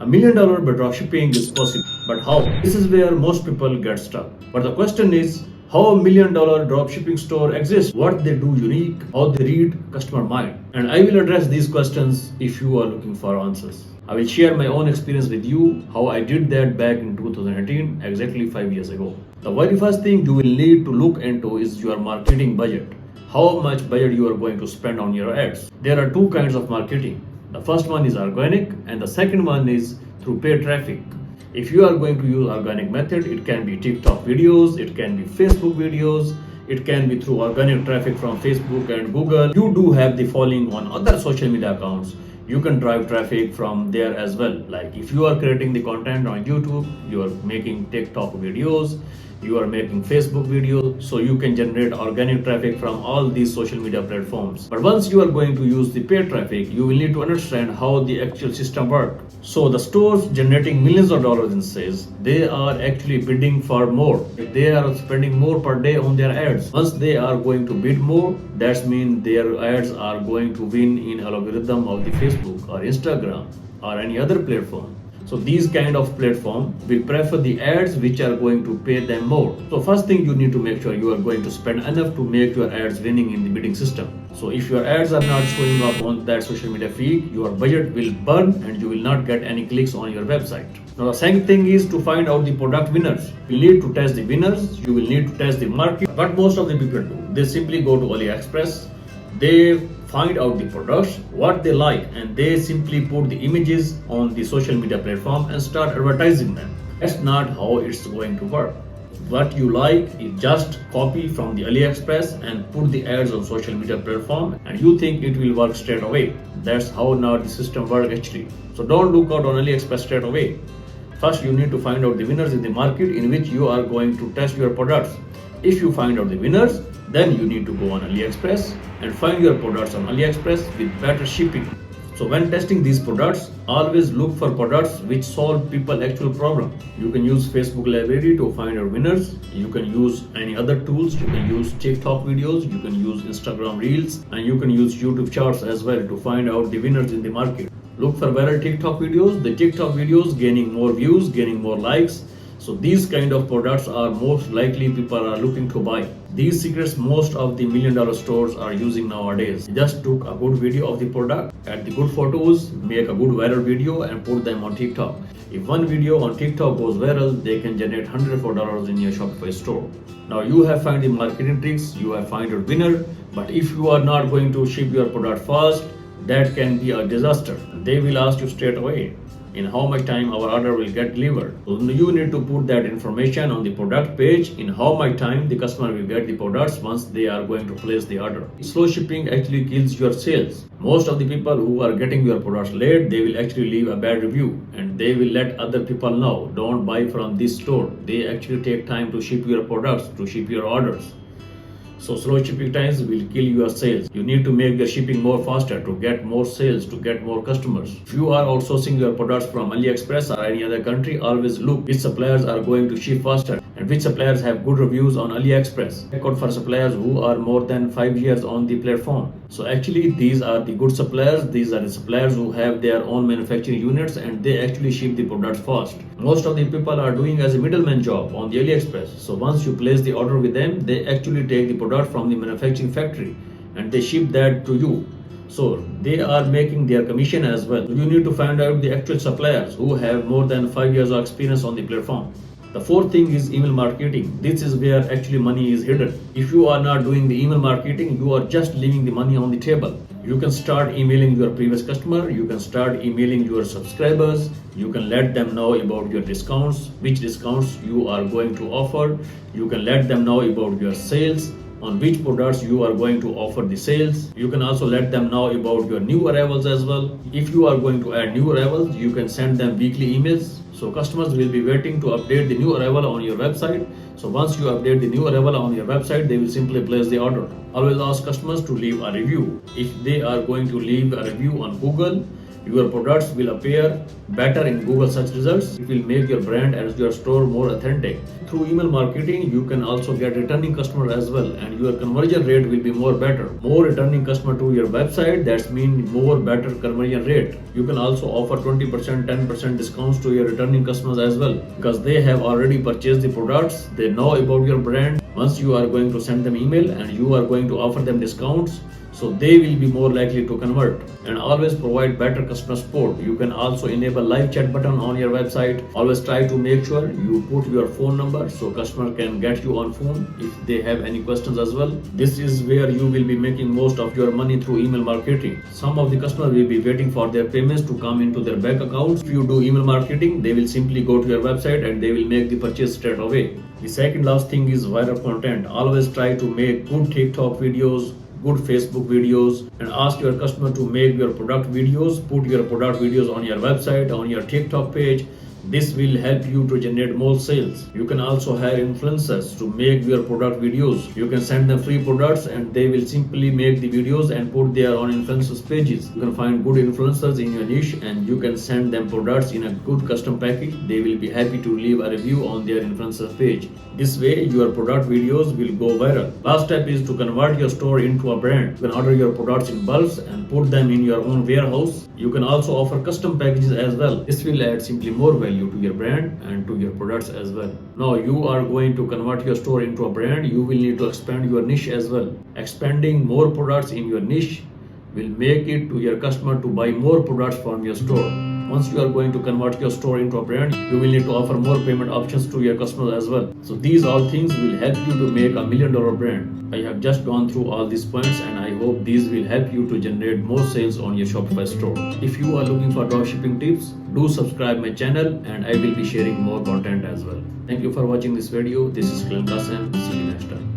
$1 million by dropshipping is possible, but how? This is where most people get stuck. But the question is, how $1 million dropshipping store exists, what they do unique, how they read customer mind. And I will address these questions if you are looking for answers. I will share my own experience with you, how I did that back in 2018, exactly 5 years ago. The very first thing you will need to look into is your marketing budget. How much budget you are going to spend on your ads. There are two kinds of marketing. The first one is organic and the second one is through paid traffic. If you are going to use organic method, it can be TikTok videos, it can be Facebook videos, it can be through organic traffic from Facebook and Google. You do have the following on other social media accounts. You can drive traffic from there as well. Like if you are creating the content on YouTube, you are making TikTok videos, you are making Facebook videos, so you can generate organic traffic from all these social media platforms. But once you are going to use the paid traffic, you will need to understand how the actual system works. So the stores generating millions of dollars in sales, they are actually bidding for more. They are spending more per day on their ads. Once they are going to bid more, that means their ads are going to win in algorithm of the Facebook or Instagram or any other platform. So these kind of platform will prefer the ads which are going to pay them more. So first thing you need to make sure you are going to spend enough to make your ads winning in the bidding system. So if your ads are not showing up on that social media feed, your budget will burn and you will not get any clicks on your website. Now the second thing is to find out the product winners. You need to test the winners, you will need to test the market. What most of the people do, they simply go to AliExpress, they find out the products, what they like, and they simply put the images on the social media platform and start advertising them. That's not how it's going to work. What you like is just copy from the AliExpress and put the ads on social media platform and you think it will work straight away. That's how now the system works actually. So don't look out on AliExpress straight away. First you need to find out the winners in the market in which you are going to test your products. If you find out the winners, then you need to go on AliExpress and find your products on AliExpress with better shipping. So when testing these products, always look for products which solve people's actual problem. You can use Facebook library to find your winners. You can use any other tools. You can use TikTok videos. You can use Instagram Reels. And you can use YouTube Charts as well to find out the winners in the market. Look for viral TikTok videos. The TikTok videos gaining more views, gaining more likes. So these kind of products are most likely people are looking to buy. These secrets most of the $1 million stores are using nowadays. Just took a good video of the product, add the good photos, make a good viral video and put them on TikTok. If one video on TikTok goes viral, they can generate hundreds of dollars in your Shopify store. Now you have found the marketing tricks, you have found your winner, but if you are not going to ship your product fast, that can be a disaster. They will ask you straight away in how much time our order will get delivered. So you need to put that information on the product page in how much time the customer will get the products once they are going to place the order. Slow shipping actually kills your sales. Most of the people who are getting your products late, they will actually leave a bad review and they will let other people know, don't buy from this store. They actually take time to ship your products, to ship your orders. So slow shipping times will kill your sales. You need to make your shipping more faster to get more sales, to get more customers. If you are outsourcing your products from AliExpress or any other country, always look which suppliers are going to ship faster and which suppliers have good reviews on AliExpress. Check out for suppliers who are more than 5 years on the platform. So actually these are the good suppliers. These are the suppliers who have their own manufacturing units and they actually ship the products fast. Most of the people are doing as a middleman job on the AliExpress. So once you place the order with them, they actually take the product from the manufacturing factory and they ship that to you. So they are making their commission as well. You need to find out the actual suppliers who have more than 5 years of experience on the platform. The fourth thing is email marketing. This is where actually money is hidden. If you are not doing the email marketing, you are just leaving the money on the table. You can start emailing your previous customer, you can start emailing your subscribers, you can let them know about your discounts, which discounts you are going to offer, you can let them know about your sales, on which products you are going to offer the sales. You can also let them know about your new arrivals as well. If you are going to add new arrivals, you can send them weekly emails. So customers will be waiting to update the new arrival on your website. So once you update the new arrival on your website, they will simply place the order. Always ask customers to leave a review. If they are going to leave a review on Google, Your products will appear better in Google search results. It will make your brand and your store more authentic. Through email marketing, you can also get returning customers as well, and your conversion rate will be more better. More returning customer to your website, that's mean more better conversion rate. You can also offer 20%, 10% discounts to your returning customers as well, because they have already purchased the products, they know about your brand. Once you are going to send them email and you are going to offer them discounts, so they will be more likely to convert. And always provide better customer support. You can also enable live chat button on your website. Always try to make sure you put your phone number so customer can get you on phone if they have any questions as well. This is where you will be making most of your money through email marketing. Some of the customers will be waiting for their payments to come into their bank accounts. If you do email marketing, they will simply go to your website and they will make the purchase straight away. The second last thing is viral content. Always try to make good TikTok videos, good Facebook videos, and ask your customer to make your product videos. Put your product videos on your website, on your TikTok page. This will help you to generate more sales. You can also hire influencers to make your product videos. You can send them free products and they will simply make the videos and put their own influencers pages. You can find good influencers in your niche and you can send them products in a good custom package. They will be happy to leave a review on their influencer page. This way your product videos will go viral. Last step is to convert your store into a brand. You can order your products in bulks and put them in your own warehouse. You can also offer custom packages as well. This will add simply more value to your brand and to your products as well. Now you are going to convert your store into a brand. You will need to expand your niche as well. Expanding more products in your niche will make it to your customer to buy more products from your store. Once you are going to convert your store into a brand, you will need to offer more payment options to your customers as well. So these all things will help you to make $1 million brand. I have just gone through all these points and I hope these will help you to generate more sales on your Shopify store. If you are looking for dropshipping tips, do subscribe my channel and I will be sharing more content as well. Thank you for watching this video. This is Uncleboris. See you next time.